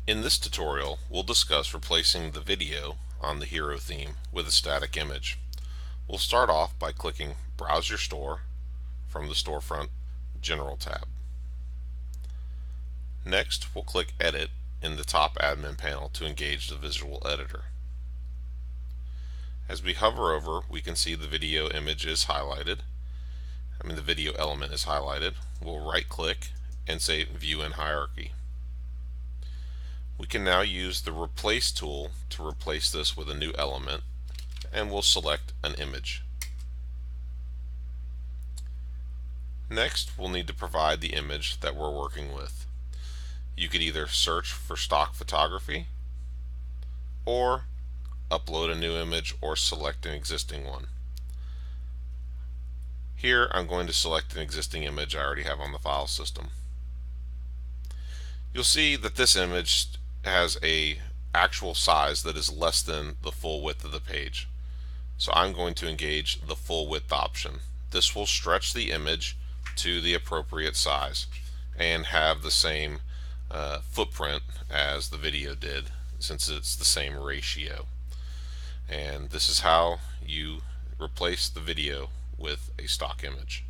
In this tutorial, we'll discuss replacing the video on the hero theme with a static image. We'll start off by clicking Browse Your Store from the Storefront General tab. Next, we'll click Edit in the top admin panel to engage the visual editor. As we hover over, we can see the video image is highlighted. The video element is highlighted. We'll right click and say View in Hierarchy. We can now use the Replace tool to replace this with a new element, and we'll select an image. Next, we'll need to provide the image that we're working with. You could either search for stock photography, or upload a new image, or select an existing one. Here I'm going to select an existing image I already have on the file system. You'll see that this image has a actual size that is less than the full width of the page. So I'm going to engage the full width option. This will stretch the image to the appropriate size and have the same footprint as the video did, since it's the same ratio. And this is how you replace the video with a stock image.